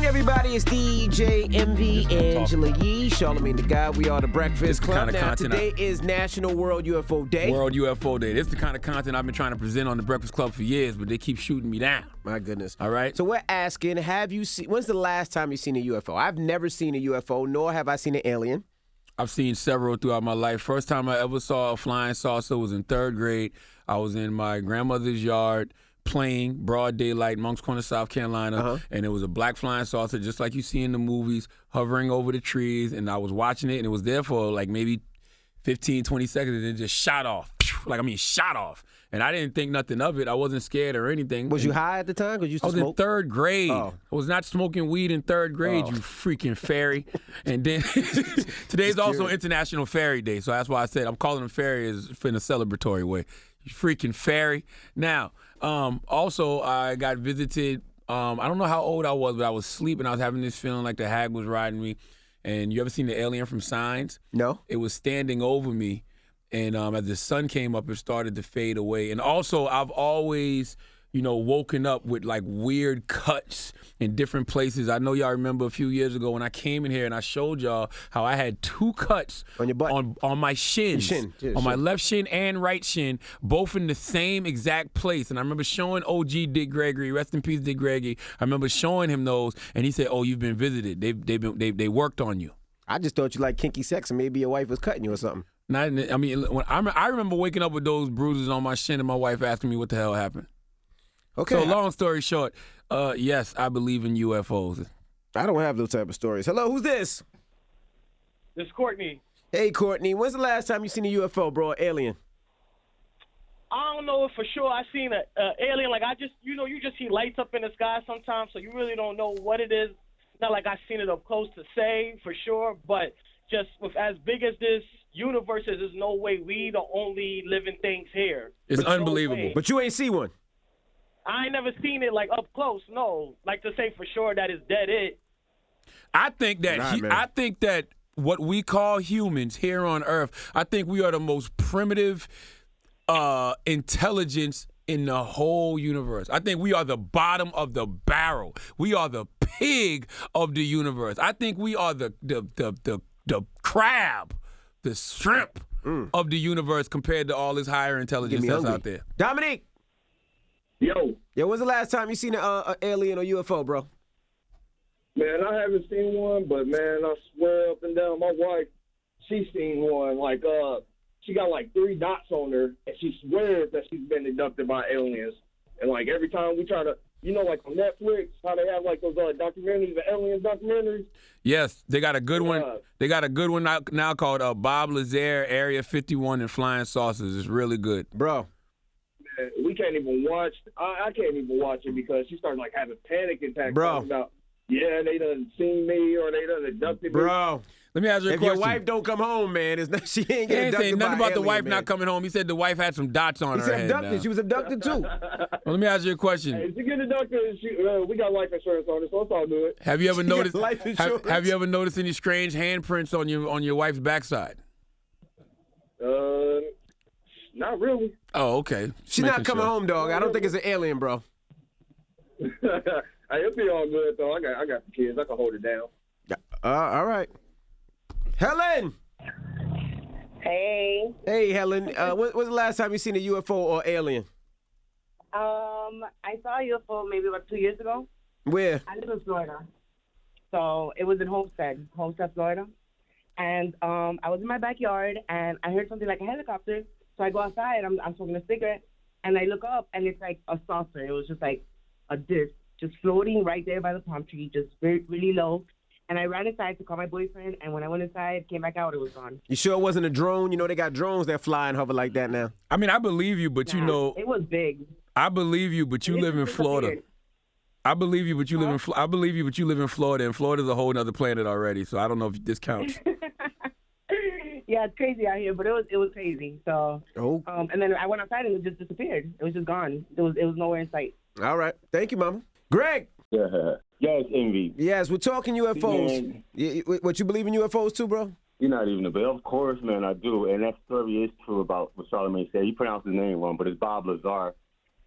everybody, it's DJ MV, Angela Yee, Charlamagne the God. We are the Breakfast Club. Now, today is National World UFO Day. World UFO Day. This is the kind of content I've been trying to present on the Breakfast Club for years, but they keep shooting me down. My goodness. All right. So we're asking, when's the last time you've seen a UFO? I've never seen a UFO, nor have I seen an alien. I've seen several throughout my life. First time I ever saw a flying saucer was in 3rd grade. I was in my grandmother's yard playing, broad daylight, Moncks Corner, South Carolina, and it was a black flying saucer, just like you see in the movies, hovering over the trees, and I was watching it, and it was there for like maybe 15, 20 seconds, and then just shot off. Shot off. And I didn't think nothing of it. I wasn't scared or anything. Was you high at the time? Because you used to smoke? In 3rd grade. Oh. I was not smoking weed in 3rd grade, you freaking fairy. And then today's also International Fairy Day, so that's why I said I'm calling them fairies in a celebratory way. You freaking fairy. Now, also I got visited. I don't know how old I was, but I was sleeping. I was having this feeling like the hag was riding me. And you ever seen the alien from Signs? No. It was standing over me. And as the sun came up, it started to fade away. And also, I've always, woken up with like weird cuts in different places. I know y'all remember a few years ago when I came in here and I showed y'all how I had 2 cuts on your butt, on my shins, on my left shin and right shin, both in the same exact place. And I remember showing OG Dick Gregory, rest in peace, Dick Gregory. I remember showing him those, and he said, "Oh, you've been visited. They worked on you." I just thought you liked kinky sex, and maybe your wife was cutting you or something. I remember waking up with those bruises on my shin and my wife asking me what the hell happened. Okay. So long story short, yes, I believe in UFOs. I don't have those type of stories. Hello, who's this? This is Courtney. Hey, Courtney. When's the last time you seen a UFO, bro? Alien? I don't know if for sure I seen an alien. Like you just see lights up in the sky sometimes, so you really don't know what it is. Not like I've seen it up close to say for sure, but just with as big as this universe is, there's no way we the only living things here. It's unbelievable. But you ain't see one. I ain't never seen it like up close. No, like to say for sure that is dead. I think that what we call humans here on Earth, I think we are the most primitive intelligence in the whole universe. I think we are the bottom of the barrel. We are the pig of the universe. I think we are the crab, the shrimp of the universe compared to all this higher intelligence that's out there. Dominique. Yo, when's the last time you seen an alien or UFO, bro? Man, I haven't seen one, but man, I swear up and down, my wife, she's seen one. Like, she got like 3 dots on her, and she swears that she's been abducted by aliens. And like every time we try to, like on Netflix, how they have like those documentaries, the aliens documentaries. Yes, they got a good one. They got a good one now called Bob Lazar, Area 51 and Flying Saucers. It's really good, bro. Man, we can't even watch. I can't even watch it because she started like having panic attacks. Bro, about they done seen me or they done abducted me. Bro. Let me ask you a question. If your wife don't come home, man, she ain't getting abducted nothing about the wife man. not coming home. He said the wife had some dots on her head. He said abducted. She was abducted too. Well, let me ask you a question. Hey, if you get abducted, we got life insurance on it, so it's all good. Have you ever noticed life insurance? Have you ever noticed any strange handprints on your wife's backside? Not really. Oh, okay. She's not coming home, dog. I don't think it's an alien, bro. Hey, it'll be all good though. I got the kids. I can hold it down. All right. Helen. Hey. Hey, Helen. When's the last time you seen a UFO or alien? I saw a UFO maybe about 2 years ago. Where? I live in Florida. So it was in Homestead, Florida. And I was in my backyard, and I heard something like a helicopter. So I go outside, I'm smoking a cigarette, and I look up, and it's like a saucer. It was just like a disc, just floating right there by the palm tree, just very, really low. And I ran inside to call my boyfriend, and when I went inside, came back out, it was gone. You sure it wasn't a drone? They got drones that fly and hover like that now. I mean, I believe you, but it was big. I believe you, but you live in Florida. I believe you, but you live in. I believe you, but you live in Florida, and Florida's a whole other planet already. So I don't know if this counts. Yeah, it's crazy out here, but it was crazy. So, and then I went outside and it just disappeared. It was just gone. It was nowhere in sight. All right, thank you, Mama. Greg. Yeah, it's Envy. Yes, we're talking UFOs. What, you believe in UFOs too, bro? You're not even a bit. Of course, man, I do. And that story is true about what Charlamagne said. He pronounced his name wrong, but it's Bob Lazar.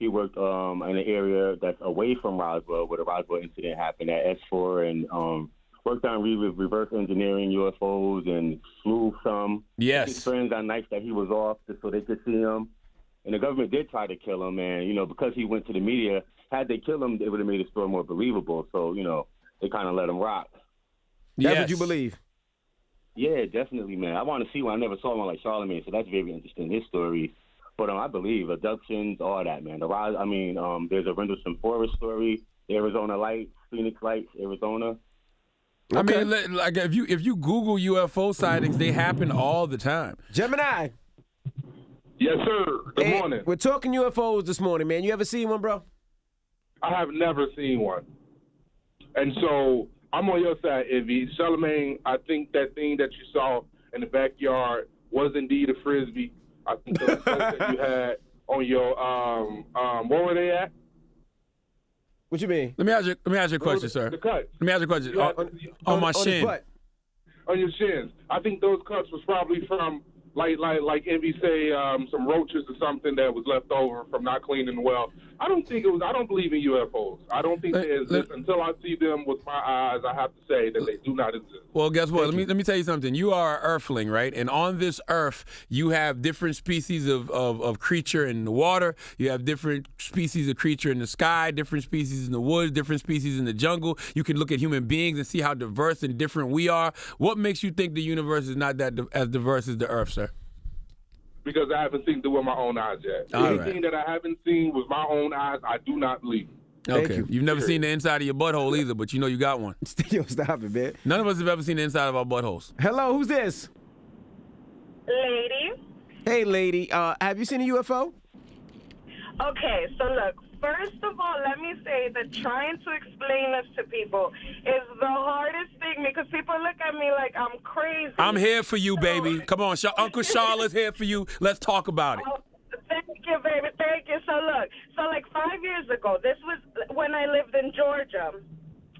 He worked in an area that's away from Roswell, where the Roswell incident happened at S4, and worked on reverse engineering UFOs and flew some. Yes. His friends on nights that he was off just so they could see him. And the government did try to kill him, and, you know, because he went to the media, had they killed him, it would have made the story more believable. So, you know, they kind of let him rock. That's what you believe? Yeah, definitely, man. I want to see one. I never saw one like Charlamagne, so that's very interesting, his story. But I believe abductions, all that, man. There's a Rendlesham Forest story, the Arizona Lights, Phoenix Lights, Arizona. Okay. I mean, like if you Google UFO sightings, they happen all the time. Gemini. Yes, sir. Good morning. We're talking UFOs this morning, man. You ever seen one, bro? I have never seen one. And so I'm on your side, Evie. Charlamagne, I think that thing that you saw in the backyard was indeed a Frisbee. I think those cuts that you had on your, where were they at? What you mean? Let me ask you a question, sir. The cuts. Let me ask you a question. On my shin. On your shins. I think those cuts was probably from, like Envy say, some roaches or something that was left over from not cleaning well. I don't believe in UFOs. I don't think they exist until I see them with my eyes. I have to say that they do not exist. Well, guess what? Let me tell you something. You are an earthling, right? And on this earth, you have different species of creature in the water. You have different species of creature in the sky, different species in the woods, different species in the jungle. You can look at human beings and see how diverse and different we are. What makes you think the universe is not that as diverse as the earth, sir? Because I haven't seen it with my own eyes yet. Anything that I haven't seen with my own eyes, I do not believe. Okay. You've never seen the inside of your butthole either, but you know you got one. Yo, stop it, man. None of us have ever seen the inside of our buttholes. Hello, who's this? Lady. Hey, lady. Have you seen a UFO? Okay, so look, first of all, let me say that trying to explain this to people is the hardest thing because people look at me like I'm crazy. I'm here for you, baby. Come on, Uncle Charlotte's here for you. Let's talk about it. Thank you, baby. Thank you. So look, like 5 years ago, this was when I lived in Georgia.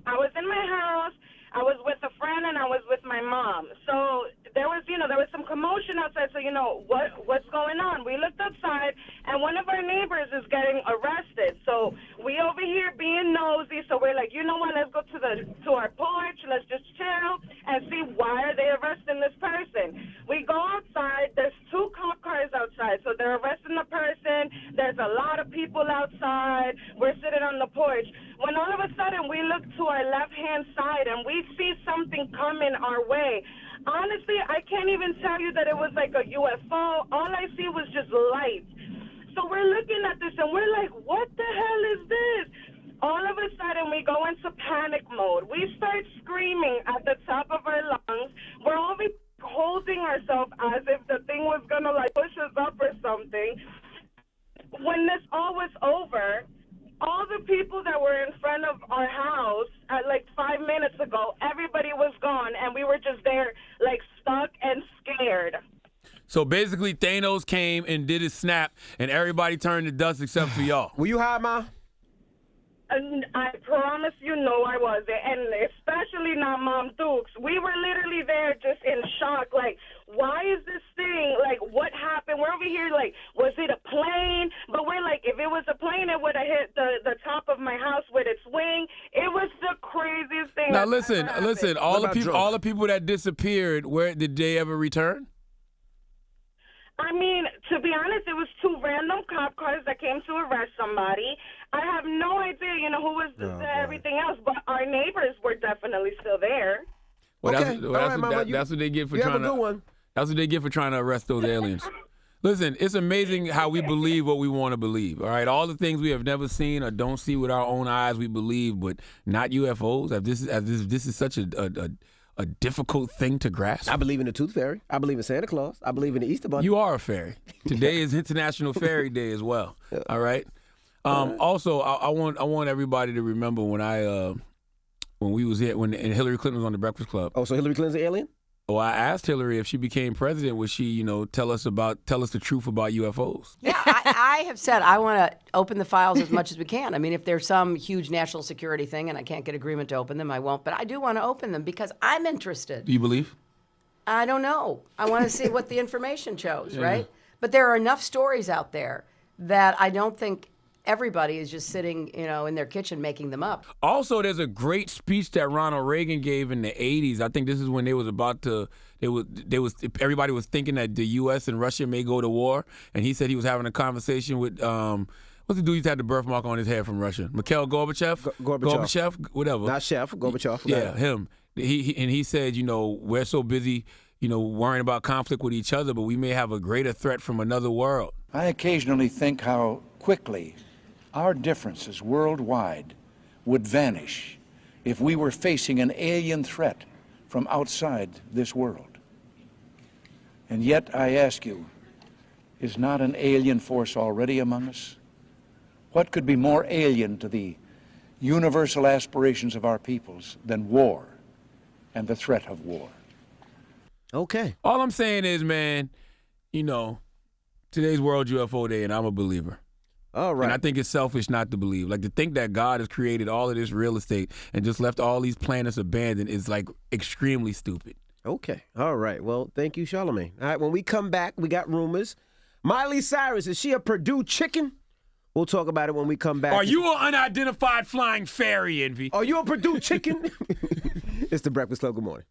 I was in my house. I was with a friend and I was with my mom. So there was some commotion outside. So, what's going on? We looked outside and one of our neighbors is getting arrested. So we over here being nosy. So we're like, you know what? Let's go to our porch. Let's just chill and see why are they arresting this person. We go outside. There's 2 cop cars outside. So they're arresting the person. There's a lot of people outside. We're sitting on the porch. When all of a sudden we look to our left-hand side and we see something coming our way. Honestly, I can't even tell you that it was like a UFO. All I see was just light. So we're looking at this and we're like, what the hell is this? All of a sudden we go into panic mode. We start screaming at the top of our lungs. We're all holding ourselves as if the thing was going to push us up or something. When this all was over, all the people that were in front of our house at 5 minutes ago, everybody was gone, and we were just there, stuck and scared. So basically, Thanos came and did his snap, and everybody turned to dust except for y'all. Were you high, Ma? And I promise you, no, I wasn't, and especially not Mom Dukes. We were literally there just in shock, why is this thing, what happened? We're over here, was it a plane? But we're if it was a plane, it would have hit the top of my house with its wing. It was the craziest thing. Now listen, all the people that disappeared, where did they ever return? I mean, to be honest, it was 2 random cop cars that came to arrest somebody. I have no idea, who was everything else, but our neighbors were definitely still there. Well, okay. That's what they get for trying to. That's what they get for trying to arrest those aliens. Listen, it's amazing how we believe what we want to believe. All right, all the things we have never seen or don't see with our own eyes, we believe, but not UFOs. This is such a difficult thing to grasp. I believe in the Tooth Fairy. I believe in Santa Claus. I believe in the Easter Bunny. You are a fairy. Today is International Fairy Day as well. All right. Also, I want everybody to remember when we was here when Hillary Clinton was on the Breakfast Club. Oh, so Hillary Clinton's an alien? Oh, I asked Hillary if she became president, would she, tell us the truth about UFOs? Yeah, I have said I want to open the files as much as we can. I mean, if there's some huge national security thing and I can't get agreement to open them, I won't. But I do want to open them because I'm interested. Do you believe? I don't know. I want to see what the information shows, right? But there are enough stories out there that I don't think everybody is just sitting, in their kitchen making them up. Also, there's a great speech that Ronald Reagan gave in the 80s. I think this is when they was about to, everybody was thinking that the U.S. and Russia may go to war, and he said he was having a conversation with, what's the dude who's had the birthmark on his head from Russia? Mikhail Gorbachev? Gorbachev, whatever. Not Chef, Gorbachev. Yeah, him. He said, we're so busy, worrying about conflict with each other, but we may have a greater threat from another world. I occasionally think how quickly our differences worldwide would vanish if we were facing an alien threat from outside this world. And yet, I ask you, is not an alien force already among us? What could be more alien to the universal aspirations of our peoples than war and the threat of war? Okay. All I'm saying is, man, today's World UFO Day, and I'm a believer. All right. And I think it's selfish not to believe. Like, to think that God has created all of this real estate and just left all these planets abandoned is, like, extremely stupid. Okay. All right. Well, thank you, Charlamagne. All right. When we come back, we got rumors. Miley Cyrus, is she a Purdue chicken? We'll talk about it when we come back. Are you an unidentified flying fairy, Envy? Are you a Purdue chicken? It's the Breakfast Club. Good morning.